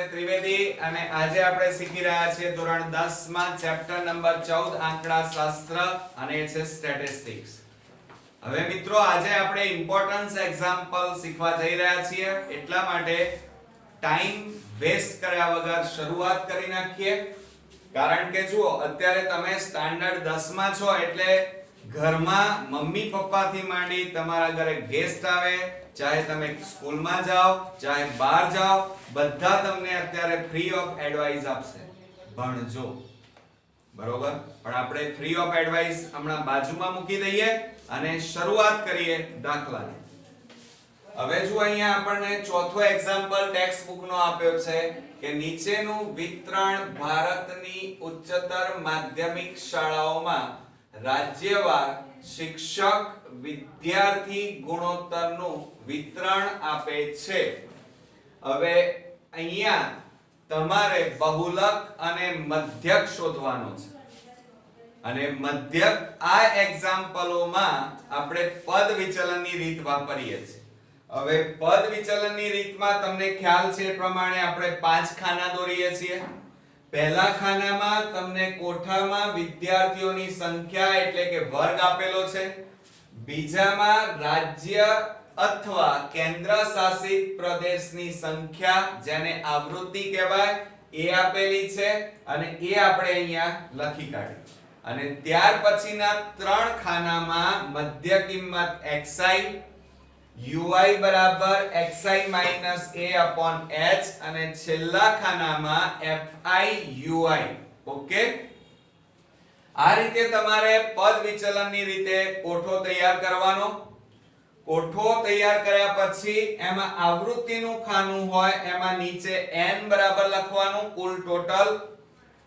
છે ત્રિવેદી અને આજે આપણે શીખી રહ્યા છીએ ધોરણ 10 માં ચેપ્ટર નંબર 14 આંકડાશાસ્ત્ર અને એ છે સ્ટેટિસ્ટિક્સ. હવે મિત્રો આજે આપણે ઇમ્પોર્ટન્સ એક્ઝામ્પલ શીખવા જઈ રહ્યા છીએ, એટલા માટે ટાઈમ વેસ્ટ કર્યા વગર શરૂઆત કરી નાખીએ. કારણ કે જુઓ, અત્યારે તમે સ્ટાન્ડર્ડ 10 માં છો એટલે ઘરમાં મમ્મી પપ્પાથી માંડી તમારા ઘરે ગેસ્ટ આવે, ચાહે તમે સ્કૂલમાં જાઓ ચાહે બહાર જાઓ, બધા તમને અત્યારે ફ્રી ઓફ એડવાઇસ આપશે, ભણજો. બરોબર? પણ આપણે ફ્રી ઓફ એડવાઇસ હમણાં બાજુમાં મૂકી દઈએ અને શરૂઆત કરીએ દાખલાની. હવે જો અહીંયા આપણને ચોથો એક્ઝામ્પલ ટેક્સ્ટ બુક નો આપ્યો છે કે નીચેનું વિતરણ ભારતની ઉચ્ચતર માધ્યમિક શાળાઓમાં રાજ્યવાર શિક્ષક વિદ્યાર્થી ગુણોત્તરનું વિતરણ આપે છે. હવે અહીંયા તમારે બહુલક અને મધ્યક શોધવાનો છે. અને મધ્યક આ એક્ઝામ્પલોમાં આપણે પદ વિચલનની રીત વાપરીએ છીએ. હવે પદ વિચલનની રીતમાં તમને ખ્યાલ છે એ પ્રમાણે આપણે 5 ખાના દોરીએ છીએ. પહેલા ખાનામાં તમને કોઠામાં વિદ્યાર્થીઓની સંખ્યા એટલે કે વર્ગ આપેલો છે. બીજામાં રાજ્ય અથવા કેન્દ્ર શાસિત પ્રદેશની સંખ્યા જેને આવૃત્તિ કહેવાય એ આપેલી છે અને એ આપણે અહીંયા લખી કાઢી. અને ત્યાર પછીના 3 ખાનામાં મધ્ય કિંમત xi, ui બરાબર xi minus a upon h અને છેલ્લા ખાનામાં fi ui. ઓકે, આ રીતે તમારે પદ વિચલનની રીતે કોઠો તૈયાર કરવાનો. કોઠો તૈયાર કર્યા પછી એમાં આવૃત્તિનું ખાનું હોય એમાં નીચે n બરાબર લખવાનું, કુલ ટોટલ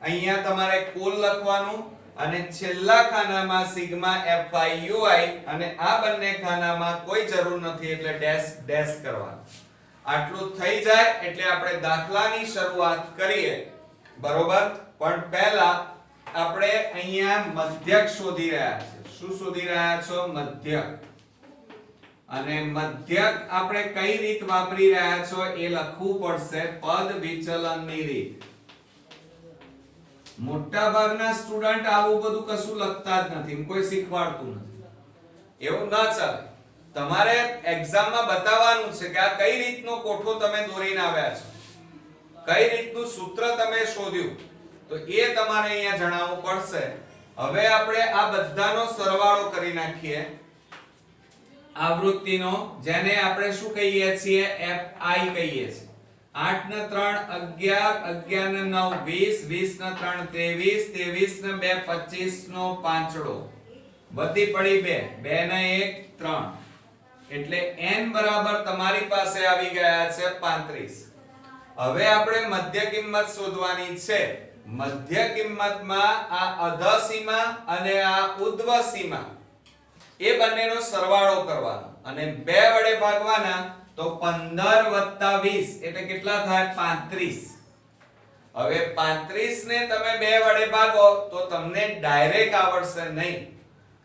અહીંયા તમારે કુલ લખવાનું અને છેલ્લા ખાનામાં સિગ્મા fi ui અને આ બંને ખાનામાં કોઈ જરૂર નથી એટલે ડેશ ડેશ કરવાનું. આટલું થઈ જાય એટલે આપણે દાખલાની શરૂઆત કરીએ. બરોબર? પણ પહેલા આપણે અહીંયા મધ્યક શોધી રહ્યા છે. શું શોધી રહ્યા છો? મધ્યક. અને મધ્યક આપણે કઈ રીત વાપરી રહ્યા છો એ લખવું પડશે, પદ વિચલનની રીત. મોટા ભાગના સ્ટુડન્ટ આવું બધું કશું લખતા જ નથી, કોઈ શીખવાડતું નથી. એવું ના ચાલે. તમારે એક્ઝામમાં બતાવવાનું છે કે આ કઈ રીતનો કોઠો તમે દોરીને આવ્યા છો, કઈ રીતનું સૂત્ર તમે શોધ્યું, તો એ તમારે અહીંયા જણાવવું પડશે. હવે આપણે આ બધાનો સરવાળો કરી નાખીએ. આવૃત્તિનો, જેને આપણે શું કહીએ છીએ? fi કહીએ છીએ. 8 ને 3 11, 11 ને 9 20, 20 ને 3 23, 23 ને 2 25 નો પાંચડો, વધી પડી 2, 2 ને 1 3. એટલે n બરાબર તમારી પાસે આવી ગયા છે 35. હવે આપણે મધ્ય કિંમત શોધવાની છે. મધ્ય કિંમતમાં આ અધઃ સીમા અને આ ઉધ્વ સીમા એ બંનેનો સરવાળો કરવાનો અને 2 વડે ભાગવાના, તો 15 + 20 એટલે કેટલા થાય? 35. હવે 35 ને તમે 2 વડે ભાગો તો તમને ડાયરેક્ટ આવડશે નહીં,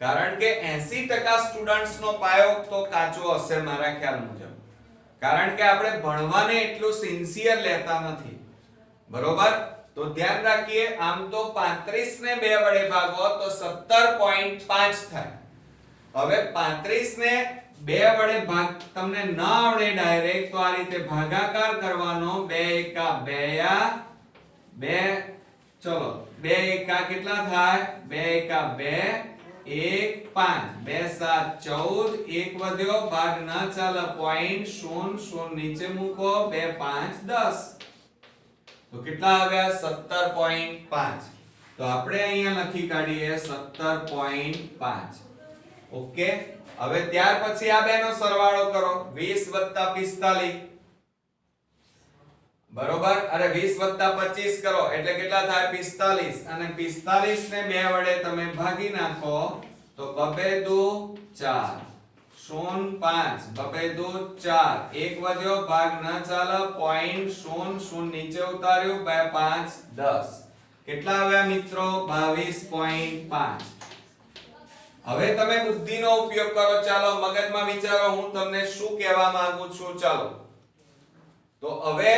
કારણ કે 80% સ્ટુડન્ટ્સ નો પાયો તો કાચો હશે મારા ખ્યાલ મુજબ, કારણ કે આપણે ભણવાને એટલું સિન્સિયર લેતા નથી. બરોબર? તો ધ્યાન રાખીએ. આમ તો 35 ને 2 વડે ભાગો તો 17.5 થાય. હવે 35 ને 2 વડે ભાગ તમને ન આવડે ડાયરેક્ટ, તો આ રીતે ભાગાકાર કરવાનો. 2 એકા 2 2, ચલો 2 એકા કેટલા થાય? 2 એકા 2, 1 5, 2 7 14, 1 વધ્યો, ભાગ ન ચાલે, પોઈન્ટ 0 0 નીચે મૂકો, 2 5 10. તો કેટલા આવ્યા? 17.5. તો આપણે અહીંયા લખી કાઢીએ 17.5. ઓકે. હવે ત્યાર પછી આ બેનો સરવાળો કરો. 20 + 45. બરોબર? અરે 20 + 25 કરો એટલે કેટલા થાય? 45. અને 45 ને 2 વડે તમે ભાગી નાખો તો 2 2 4, 0 5, 2 2 4, 1 વધ્યો, ભાગ ન ચાલે, પોઈન્ટ 0 0 નીચે ઉતાર્યું, 2 5 10. કેટલા આવ્યા મિત્રો? 22.5. હવે તમે બુદ્ધિનો ઉપયોગ કરો. ચાલો મગજમાં વિચારો હું તમને શું કહેવા માંગુ છું. ચાલો તો હવે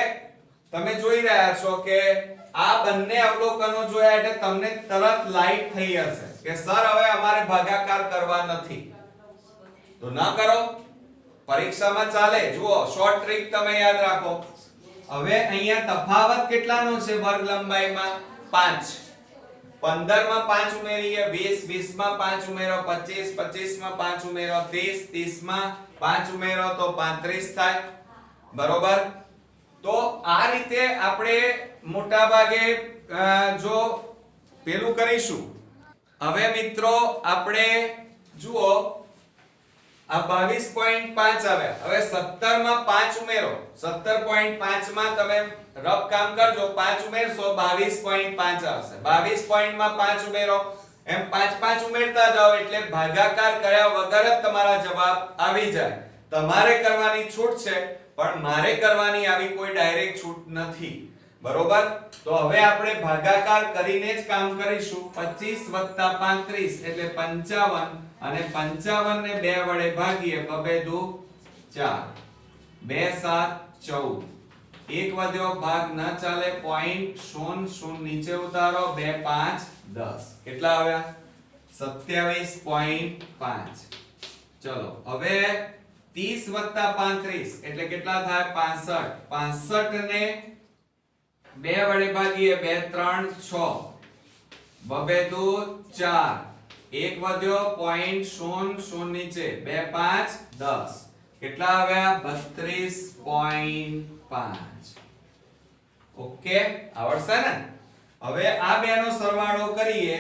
તમે જોઈ રહ્યા છો કે આ બંને અવલોકનો જોયા એટલે તમને તરત લાઈટ થઈ હશે કે સર હવે અમારે ભાગાકાર કરવા નથી, તો ન કરો, પરીક્ષામાં ચાલે. જુઓ શોર્ટ ટ્રીક તમે યાદ રાખો. હવે અહીંયા તફાવત કેટલાનો છે વર્ગ લંબાઈમાં? 5. 15 માં 5 ઉમેરીએ, 20 20 માં 5 ઉમેરો, 25 25 માં 5 ઉમેરો, 30 30 માં 5 ઉમેરો તો 35 થાય. બરોબર? તો આ રીતે આપણે મોટા ભાગે જો પેલું કરીશું. હવે મિત્રો આપણે જુઓ આ 22.5 આવ્યા. હવે 17 માં 5 ઉમેરો. 17.5 માં તમે રફ કામ કરજો, 5 ઉમેરશો 22.5 આવશે. 22 માં 5 ઉમેરો, એમ 5 5 ઉમેરતા જાઓ એટલે ભાગાકાર કર્યા વગર જ તમારા જવાબ આવી જાય. તમારે કરવાની છૂટ છે, પણ મારે કરવાની આવી કોઈ ડાયરેક્ટ છૂટ નથી. બરોબર? તો હવે આપણે ભાગાકાર કરીને જ કામ કરીશું. 25 + 35 એટલે 55, અને 55 ને 2 વડે ભાગીએ, 2 2 4, 2 7 14. એક વધ્યો, ભાગ ન ચાલે, પોઈન્ટ 0 0 નીચે ઉતારો, 2 5 10. કેટલા આવ્યા? 27.5. ચલો હવે 30 + 35 એટલે કેટલા થાય? 65. 65 ને 2 વડે ભાગીએ, 2 3 6, 2 2 4, એક વધ્યો, પોઈન્ટ 0 0 નીચે, 2 5 10. કેટલા આવ્યા? 32.5. ઓકે, આવડશે ને? હવે આ બેનો સરવાળો કરીએ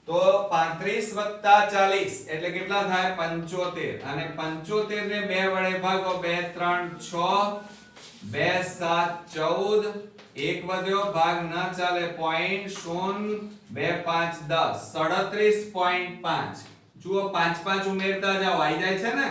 તો 35 + 40 એટલે કેટલા થાય? 75. અને 75 ને 2 વડે ભાગો, 2 3 6, 2 7 14, એક વધ્યો, ભાગ ન ચાલે, પોઈન્ટ 0 2 5 10, 37.5. જુઓ 5 5 ઉમેરતા જાઓ, આવી જાય છે ને?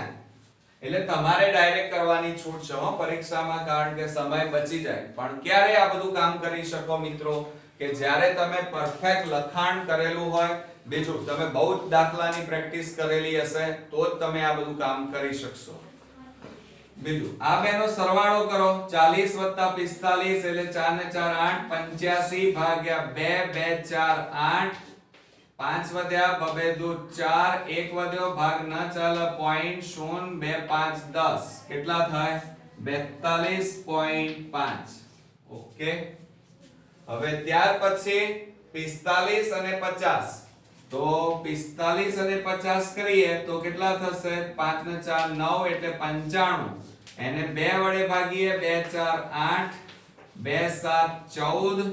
એટલે તમારે ડાયરેક્ટ કરવાની છૂટ છે હો પરીક્ષામાં, કારણ કે સમય બચી જાય. પણ ક્યારે આ બધું કામ કરી શકો મિત્રો? કે જ્યારે તમે પરફેક્ટ લખાણ કરેલું હોય. બીજું, તમે બહુ જ દાખલાની પ્રેક્ટિસ કરેલી હશે તો જ તમે આ બધું કામ કરી શકશો. બીજું, આ બેનો સરવાળો કરો. 40 + 45 એટલે 4 ને 4 8, 85 ભાગ્યા 2 2 4 8, 5 વધ્યા, 2 2 4, એક વધ્યો, ભાગ ન ચાલે, પોઈન્ટ 0 2 5 10. કેટલા થાય? 42.5. ઓકે. હવે ત્યાર પછી 45 અને 50. તો 45 અને 50 કરીએ તો કેટલા થશે? 5 ને 4 9 એટલે 95. એને 2 વડે ભાગીએ, 2 4 8, 2 7 14,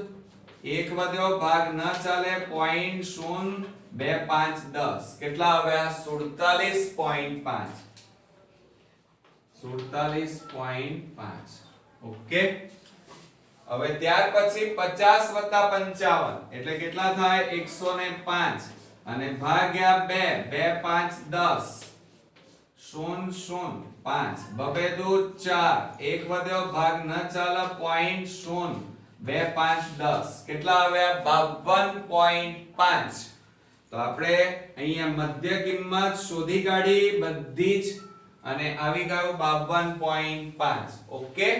એક વધ્યો, ભાગ ન ચાલે, પોઈન્ટ 0 2 5 10. કેટલા આવ્યા? 47.5. 47.5. ઓકે. હવે ત્યાર પછી 50 + 55 એટલે કેટલા થાય? 105. અને ભાગ્યા 2 2 5 10, 0 0 5, 2 2 4, એક વધ્યો, ભાગ ન ચાલે, પોઈન્ટ 0 2 5 10. કેટલા આવ્યા? 52.5. તો આપણે અહીંયા મધ્ય કિંમત શોધી કાઢી બધી જ, અને આવી ગયું 52.5. ઓકે.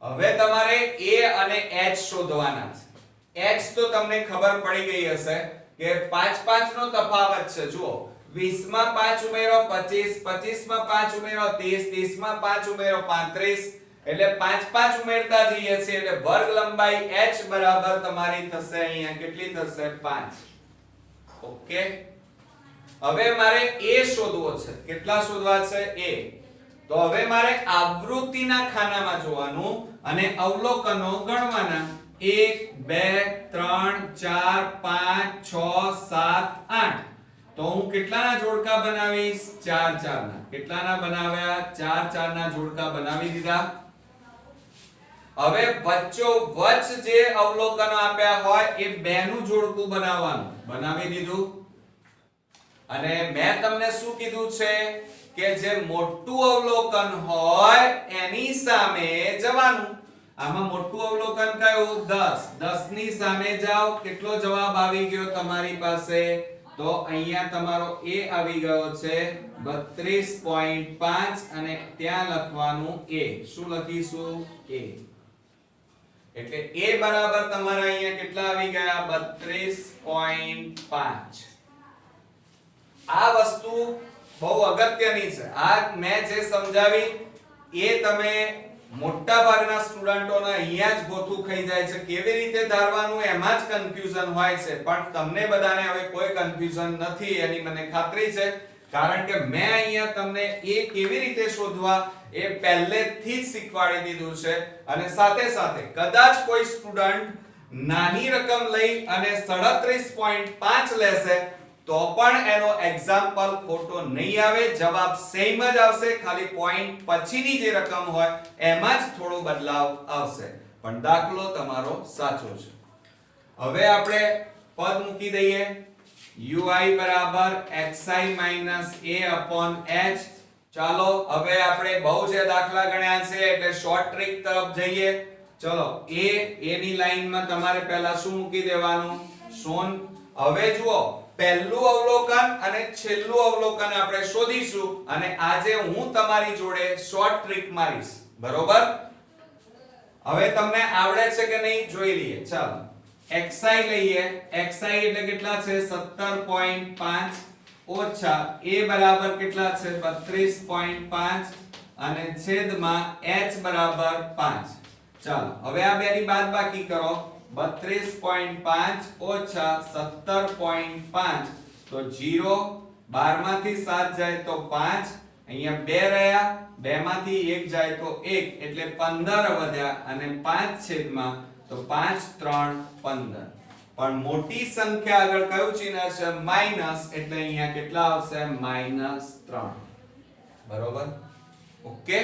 હવે તમારે a અને h શોધવાના છે. h તો તમને ખબર પડી ગઈ હશે કે 5 5 નો તફાવત છે. જુઓ 20 માં 5 ઉમેરો, 25 25 માં 5 ઉમેરો, 30 30 માં 5 ઉમેરો, 35. એટલે 5 5 ઉમેરતા જઈએ છીએ એટલે વર્ગ લંબાઈ h બરાબર તમારી થશે અહીંયા કેટલી થશે? 5. ઓકે. હવે મારે a શોધવો છે. કેટલા શોધવા છે? a. તો હવે મારે આવૃત્તિના ખાનામાં જોવાનું અને અવલોકનો ગણવાના. 1 2 3 4 5 6 7 8. તો હું કેટલાના જોડકા બનાવીશ? 4 4 ના. કેટલાના બનાવ્યા? 4 4 ના જોડકા બનાવી દીધા. હવે વચ્ચોવચ્ચ જે અવલોકનો આપ્યા હોય એ બેનું જોડકું બનાવવાનું. બનાવી દીધું. અને મેં તમને શું કીધું છે કે જે મોટું અવલોકન હોય એની સામે જવાનું. આમાં મોટું અવલોકન કયું? 10. 10 ની સામે જાઓ. કેટલો જવાબ આવી ગયો તમારી પાસે? તો અહીંયા તમારો a આવી ગયો છે 32.5, અને ત્યાં લખવાનું a. શું લખીશું? a. એટલે a બરાબર તમારા અહીંયા કેટલા આવી ગયા 32.5. આ વસ્તુ બહુ અગત્યની છે. આ મેં જે સમજાવી એ તમે મોટા ભાગના સ્ટુડન્ટોને અહીંયા જ ગોથું ખાઈ જાય છે. કેવી રીતે ધારવાનું એમાં જ કન્ફ્યુઝન હોય છે, પણ તમને બધાને હવે કોઈ કન્ફ્યુઝન નથી એની મને ખાતરી છે, કારણ કે મેં અહીંયા તમને એ કેવી રીતે શોધવા એ પહેલેથી જ શીખવાડી દીધું છે. અને સાથે સાથે કદાચ કોઈ સ્ટુડન્ટ નાની રકમ લઈ અને 37.5 લેશે તો પણ એનો એક્ઝામ્પલ ખોટો નહીં આવે, જવાબ સેમ જ આવશે, ખાલી પોઈન્ટ પછીની જે રકમ હોય એમાં જ થોડો બદલાવ આવશે, પણ દાખલો તમારો સાચો છે. હવે આપણે પદ મૂકી દઈએ ui બરાબર xi a/h. ચાલો હવે આપણે બહુ જે દાખલા ગણ્યા છે એટલે શોર્ટ ટ્રીક તરફ જઈએ. ચલો a ની લાઈનમાં તમારે પહેલા શું મૂકી દેવાનું? શૂન. હવે જુઓ પહેલું અવલોકન અને છેલ્લું અવલોકન આપણે શોધીશું અને આજે હું તમારી જોડે શોર્ટ ટ્રીક મારીશ, બરોબર? હવે તમને આવડે છે કે નહીં જોઈ લઈએ. ચાલો xi લઈએ. xi એટલે કેટલા છે? 17.5 ઓછા a બરાબર કેટલા છે? 32.5 અને છેદમાં h બરાબર 5. ચાલો હવે આ બેની બાદબાકી કરો. 32.5 ઓછા 17.5 તો 0, 12 માંથી 7 જાય તો 5, અહીંયા 2 રહ્યા, 2 માંથી 1 જાય તો 1 એટલે 15 વધ્યા અને 5 છેદમાં તો 5 3 15. પણ મોટી સંખ્યા આગળ કયું ચિહ્ન છે? માઈનસ, એટલે અહીંયા કેટલા આવશે? -3. બરોબર? ઓકે.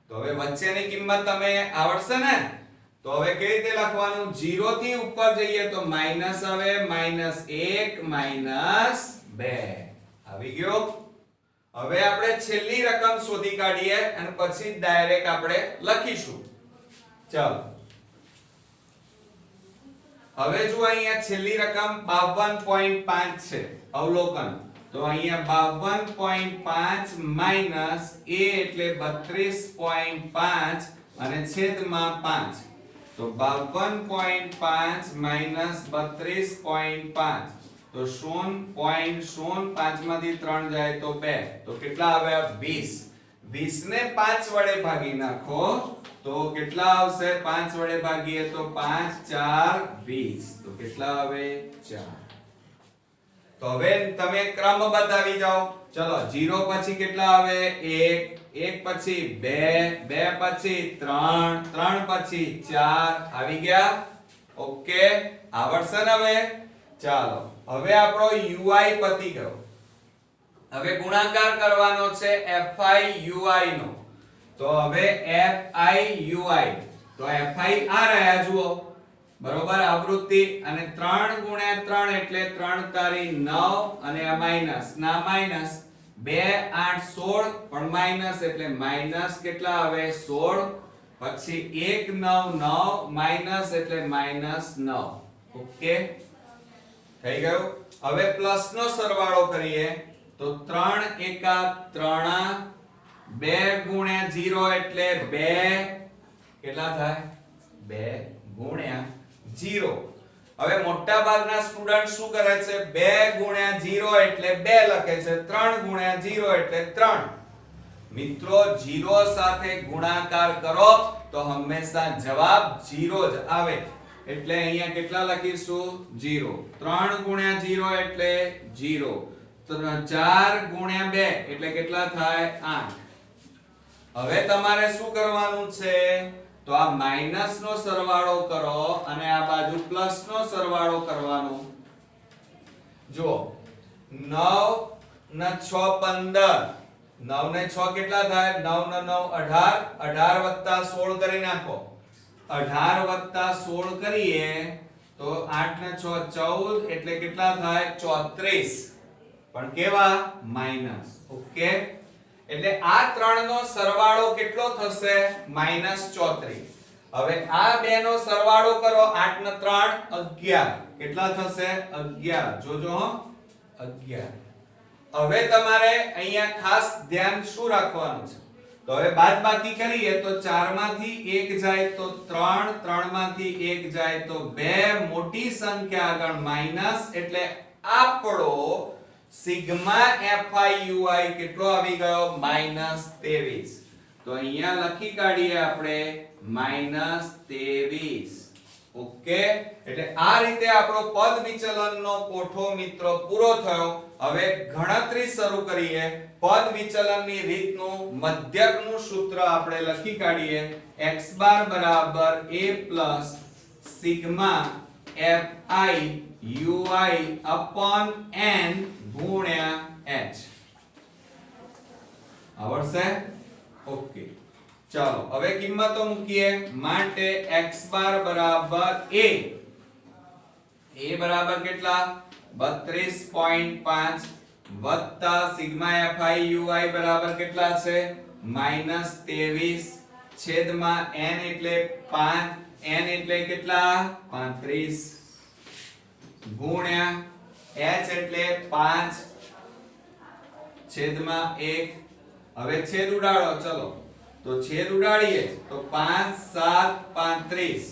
તો હવે વચ્ચેની કિંમત તમે આવડશે ને? તો હવે કેવી રીતે લખવાનું? 0 થી ઉપર જઈએ તો માઈનસ આવે, -1 -2 આવી ગયો. હવે આપણે છેલ્લી રકમ શોધી કાઢીએ અને પછી ડાયરેક્ટ આપણે લખીશું. ચાલો હવે જો અહીંયા છેલ્લી રકમ 52.5 છે અવલોકન, તો અહીંયા 52.5 માઈનસ a એટલે 32.5 અને છેદમાં 5. તો 52.5 માઈનસ 32.5 તો 0.05 માંથી 3 જાય તો 2, તો કેટલા આવે? 20. 20 ને 5 વડે ભાગી નાખો તો કેટલા આવશે? 5 વડે ભાગીએ તો 5 4 20, તો કેટલા આવે? 4. તો હવે તમે ક્રમ બતાવી જાઓ. ચલો 0 પછી કેટલા આવે? 1, 1 પછી 2, 2 પછી 3, 3 પછી 4 આવી ગયા. ઓકે, આવડશે ને હવે? ચાલો હવે આપણો ui પતી ગયો. હવે ગુણાકાર કરવાનો છે fi ui નો. તો હવે fi ui, તો fi આ રહ્યા જુઓ, બરોબર? આવૃત્તિ અને 3 ગુણ્યા 3 એટલે 3 તારી 9 અને આ માઈનસ ના માઈનસ 2 8 16 પણ માઈનસ એટલે માઈનસ કેટલા આવે? 16. પછી 1 9 9 માઈનસ એટલે -9. ઓકે, થઈ ગયું. હવે પ્લસ નો સરવાળો કરીએ તો 3 એકા 3, 2 ગુણ્યા 0 એટલે 2 કેટલા થાય? 2 ગુણ્યા 0. હવે મોટા ભાગના સ્ટુડન્ટ શું કરે છે? 2 ગુણ્યા 0 એટલે 2 લખે છે, 3 ગુણ્યા 0 એટલે 3. મિત્રો 0 સાથે ગુણાકાર કરો તો હંમેશા જવાબ 0 જ આવે. એટલે અહીંયા કેટલા લખીશું? 0. 3 ગુણ્યા 0 એટલે 0. 4 ગુણ્યા 2 એટલે કેટલા થાય? 8. હવે તમારે શું કરવાનું છે? તો આ માઈનસ નો સરવાળો કરો અને આ બાજુ પ્લસ નો સરવાળો કરવાનો. જો 9 ને 6 15, 9 ને 6 કેટલા થાય? 9 ને 9 18, 18 વત્તા 16 કરી નાખો. 18 વત્તા 16 કરીએ તો 8 ને 6 14 એટલે કેટલા થાય? 34. પણ કેવા? માઈનસ. ઓકે, એટલે આ ત્રણનો સરવાળો કેટલો થશે? -34. હવે આ બે નો સરવાળો કરો. 8 ને 3 11 કેટલા થશે? 11. જોજો 11. હવે તમારે અહીંયા ખાસ ધ્યાન શું રાખવાનું છે? તો હવે બાદબાકી કરીએ તો 4 માંથી 1 જાય તો 3, 3 માંથી 1 જાય તો 2, મોટી સંખ્યા આગળ માઈનસ, એટલે આપણો સિગ્મા FIUI કેટલો આવી ગયો? -23. તો અહીંયા લખી કાઢીએ આપણે -23. ઓકે, એટલે આ રીતે આપણો પદ વિચલનનો કોઠો મિત્રો પૂરો થયો. હવે ગણતરી શરૂ કરીએ. પદ વિચલનની રીતનું મધ્યકનું સૂત્ર આપણે લખી કાઢીએ. x બાર બરાબર a plus sigma FIUI upon n ગુણ્યા h. આવડશે? ઓકે, ચાલો હવે કિંમતો મૂકીએ. માટે x બાર બરાબર a બરાબર કેટલા? 32.5 વત્તા સિગ્મા FIUI બરાબર કેટલા છે? -23 છેદમાં n એટલે 5, n એટલે કેટલા? 35 ગુણ્યા h એટલે 5 છેદમાં 1. હવે છેદ ઉડાડો. ચલો તો છેદ ઉડાડીએ તો 5 7 35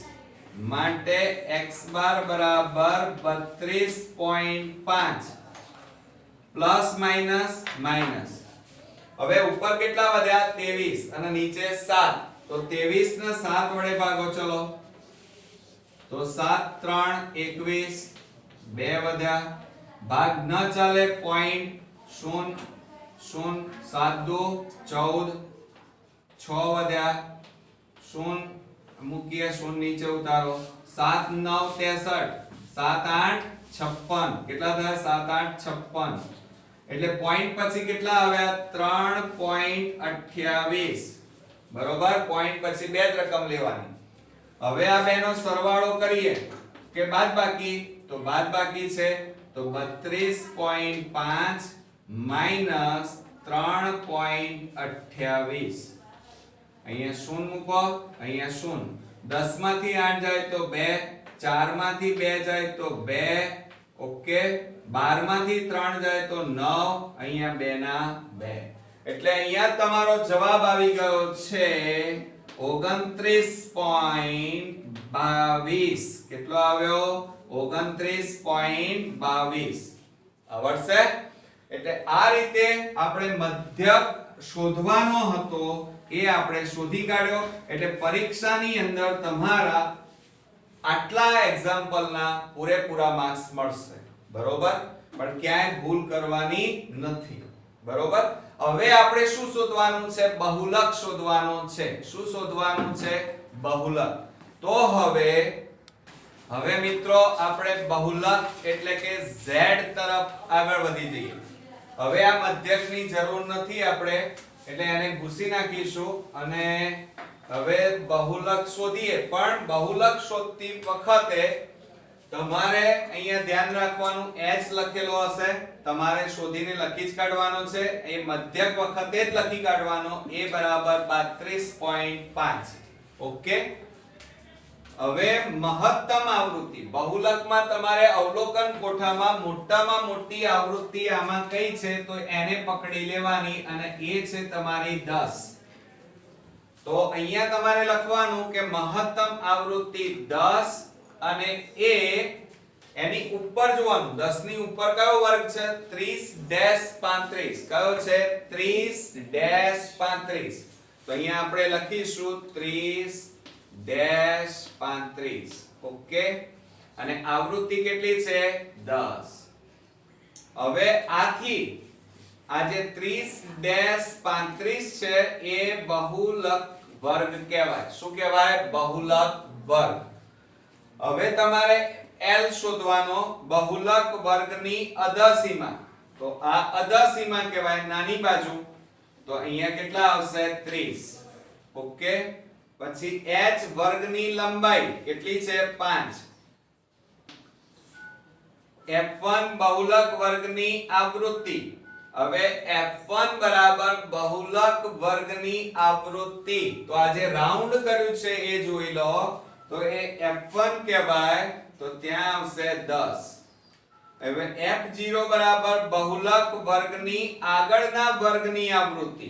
માટે x બાર બરાબર 32.5 પ્લસ માઈનસ માઈનસ. હવે ઉપર કેટલા વધ્યા? 23 અને નીચે 7. તો 23 ને 7 વડે ભાગો. ચલો તો 7 3 21, 2 વધ્યા. ભાગ ન ચાલે. પોઈન્ટ 0 0 7 2 14, 6 વધ્યા. 0 મૂકીએ, 0 નીચે ઉતારો. 7 9 63, 7 8 56. કેટલા થયા? 7 8 56. એટલે પોઈન્ટ પછી કેટલા આવ્યા? 3.28. બરોબર. પોઈન્ટ પછી બે જ રકમ લેવાની. હવે આ બેનો સરવાળો કરીએ કે બાદબાકી? તો બાદબાકી છે તો 32.5 માઈનસ 3.28. અહીંયા 0 મૂકો, અહીંયા 0. 10 માંથી 8 જાય તો 2, 4 માંથી 2 જાય તો 2. ઓકે, 12 માંથી 3 જાય તો 9, અહીંયા 2 ના 2. એટલે અહીંયા તમારો જવાબ આવી ગયો છે 29.22. કેટલો આવ્યો? 29.22. આવડશે? એટલે આ રીતે આપણે મધ્યક શોધવાનો હતો એ આપણે શોધી કાઢ્યો. એટલે પરીક્ષાની અંદર તમારા આટલા એક્ઝામ્પલના પૂરેપૂરા માર્ક્સ મળશે. બરોબર? પણ ક્યાંય ભૂલ કરવાની નથી. બરોબર? હવે આપણે શું શોધવાનું છે? બહુલક શોધવાનો છે. શું શોધવાનું છે? બહુલક. તો હવે મિત્રો આપણે બહુલક એટલે કે z તરફ આગળ વધી જઈએ. હવે આ મધ્યકની જરૂર નથી આપણે, એટલે એને ભૂસી નાખીશું અને હવે બહુલક શોધીએ. પણ બહુલક શોધતી વખતે તમારે અહીંયા ધ્યાન રાખવાનું, h લખેલો હશે, તમારે શોધીને લખી જ કાઢવાનો છે. એ મધ્યક વખતે જ લખી કાઢવાનો. a બરાબર 32.5. ઓકે, હવે મહત્તમ આવૃત્તિ બહુલકમાં તમારે અવલોકન કોઠામાં મોટામાં મોટી આવૃત્તિ આમાં કઈ છે તો એને પકડી લેવાની અને એ છે તમારી 10. તો અહીંયા તમારે લખવાનું કે મહત્તમ આવૃત્તિ 10 અને એ એની ઉપર જોવાનું. 10 ની ઉપર કયો વર્ગ છે? 30-35. કયો છે? 30-35. તો અહીંયા આપણે લખીશું 30-35. ઓકે, અને આવૃત્તિ કેટલી છે? 10. હવે આથી આ જે 30-35 છે એ બહુલક વર્ગ કહેવાય. શું કહેવાય? બહુલક વર્ગ. હવે તમારે L શોધવાનો બહુલક વર્ગની અધસીમા. તો આ અધસીમા કહેવાય નાની બાજુ. તો અહીંયા કેટલા આવશે? 30. ઓકે, પછી h વર્ગની લંબાઈ કેટલી છે? 5. f1 બહુલક વર્ગની આવૃત્તિ. હવે f1 બરાબર બહુલક વર્ગની આવૃત્તિ. તો આ જે રાઉન્ડ કર્યું છે એ જોઈ લો. તો એ f1 કહેવાય. તો ત્યાં આવશે 10. હવે f0 બરાબર બહુલક વર્ગની આગળના વર્ગની આવૃત્તિ.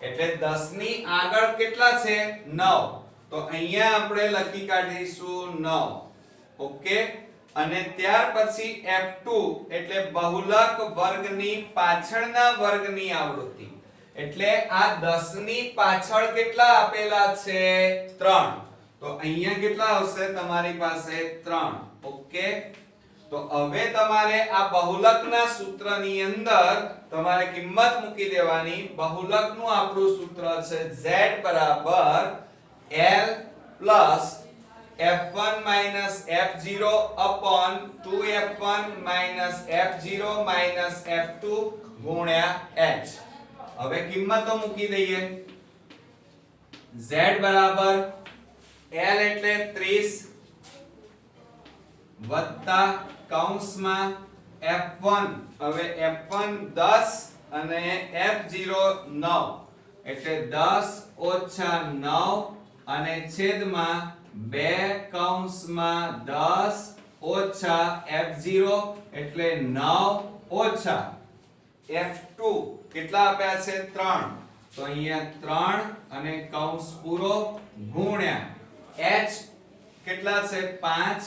એટલે 10 ની આગળ કેટલા છે 9 તો અહીંયા આપણે લખી કાઢીશું 9 ઓકે અને ત્યાર પછી F2 એટલે બહુલક વર્ગની પાછળના વર્ગની આવૃત્તિ એટલે આ 10 ની પાછળ કેટલા આપેલા છે 3 તો અહીંયા કેટલા આવશે તમારી પાસે 3 ઓકે તો હવે તમારે આ બહુલકના સૂત્રની અંદર તમારે કિંમત મૂકી દેવાની બહુલકનું આપણું સૂત્ર છે z બરાબર L plus f1 minus f0 upon 2f1 minus f0 minus f2 ગુણ્યા h હવે કિંમતો મૂકી દઈએ z બરાબર L એટલે 30 વત્તા કૌંસમાં f1 હવે f1 10 અને f0 9 એટલે 10 ઓછા 9 અને છેદમાં 2 કૌંસમાં 10 ઓછા f0 એટલે 9 ઓછા f2 કેટલા આપ્યા છે 3 તો અહીંયા 3 અને કૌંસ પૂરો ગુણ્યા h કેટલા છે 5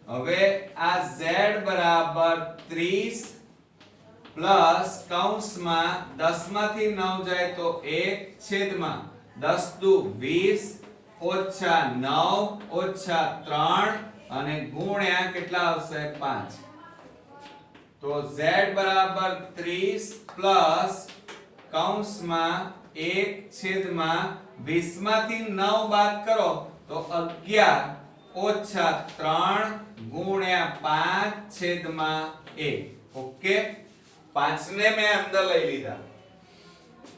હવે આ z બરાબર 30 પ્લસ કૌંસમાં 10 માંથી 9 જાય તો 1 છેદમાં 10 દુ 20 ઓછા 9 ઓછા 3 અને ગુણ્યા કેટલા આવશે 5 તો z બરાબર 30 પ્લસ કૌંસમાં 1 છેદમાં 20 માંથી 9 બાદ કરો તો 11 ઓછા 3 ગુણ્યા 5 છેદમાં 1 ઓકે 5 ને મેં અંદર લઈ લીધા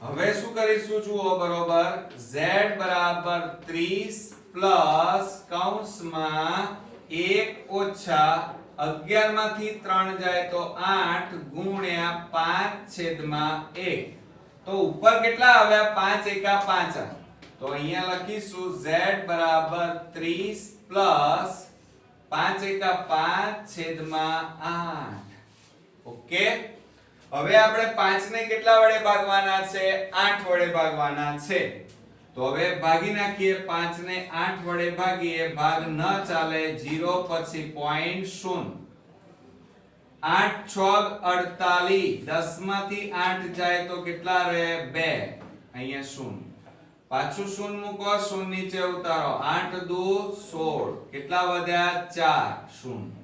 હવે શું કરીશું જુઓ બરોબર z બરાબર 30 પ્લસ કૌંસમાં 1 ઓછા 11 માંથી 3 જાય તો 8 ગુણ્યા 5 છેદમાં 1 તો ઉપર કેટલા આવ્યા 5 એકા 5 તો અહીંયા લખીશું z બરાબર 30 પ્લસ 5 એકા 5 છેદમાં 8 ઓકે હવે આપણે 5 ને કેટલા વડે ભાગવાના છે 8 વડે ભાગવાના છે તો હવે ભાગી નાખીએ 5 ને 8 વડે ભાગીએ ભાગ ન ચાલે 0 પછી પોઈન્ટ 0 8 6 48 10 માંથી 8 જાય તો કેટલા રહે 2 અહીંયા 0 પાછું 0 મૂકો 0 નીચે ઉતારો 8 દુ 16 કેટલા વધ્યા 4 0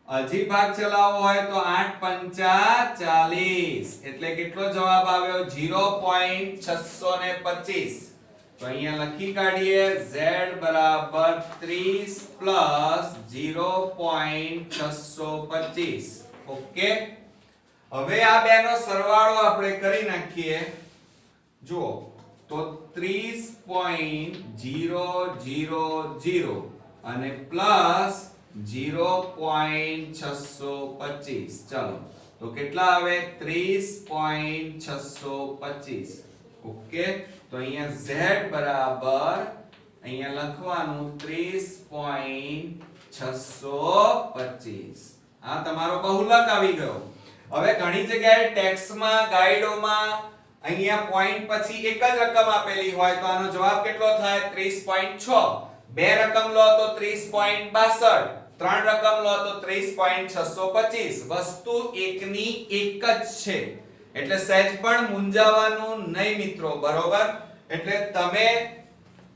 હજી ભાગ ચલાવવો હોય તો 8 પંચા 40 એટલે કેટલો જવાબ આવ્યો 0.625 તો અહીંયા લખી કાઢીએ z બરાબર 30 પ્લસ 0.625 ઓકે હવે આ બેનો સરવાળો આપણે કરી નાખીએ જુઓ તો 30.000 અને પ્લસ 0.625 ચાલો તો કેટલા આવે 30.625 ઓકે તો અહીંયા z બરાબર અહીંયા લખવાનું 30.625 આ તમારો બહુલક આવી ગયો હવે ઘણી જગ્યાએ ટેક્સ્ટમાં ગાઈડોમાં અહીંયા પોઈન્ટ પછી એક જ રકમ આપેલી હોય તો આનો જવાબ કેટલો થાય 30.6 બે રકમ લો તો 30.62 ત્રણ રકમ લો તો 30.625 વસ્તુ એકની એક જ છે એટલે સહેજ પણ મૂંઝાવાનું નહીં મિત્રો બરોબર એટલે તમે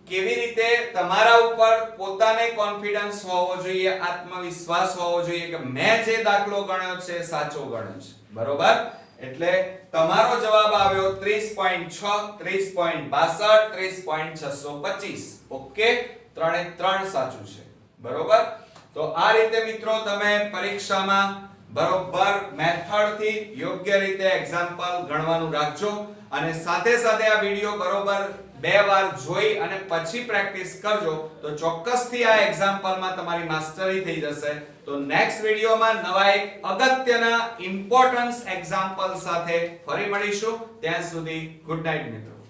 કેવી રીતે તમારા ઉપર પોતાને કોન્ફિડન્સ હોવો જોઈએ આત્મવિશ્વાસ હોવો જોઈએ કે મેં જે દાખલો ગણ્યો છે સાચો ગણ્યો છે બરોબર એટલે તમારો જવાબ આવ્યો 30.6 30.62 30.625 ઓકે ત્રણે ત્રણ સાચું છે બરોબર તો આ રીતે મિત્રો તમે પરીક્ષામાં બરોબર મેથડ થી યોગ્ય રીતે એક્ઝામ્પલ ગણવાનું રાખજો અને સાથે સાથે આ વિડિયો બરોબર બે વાર જોઈ અને પછી પ્રેક્ટિસ કરજો તો ચોક્કસથી આ એક્ઝામ્પલમાં તમારી માસ્ટરી થઈ જશે તો નેક્સ્ટ વિડિયોમાં નવા એક અગત્યના ઇમ્પોર્ટન્સ એક્ઝામ્પલ સાથે ફરી મળીશું ત્યાં સુધી ગુડ નાઈટ મિત્રો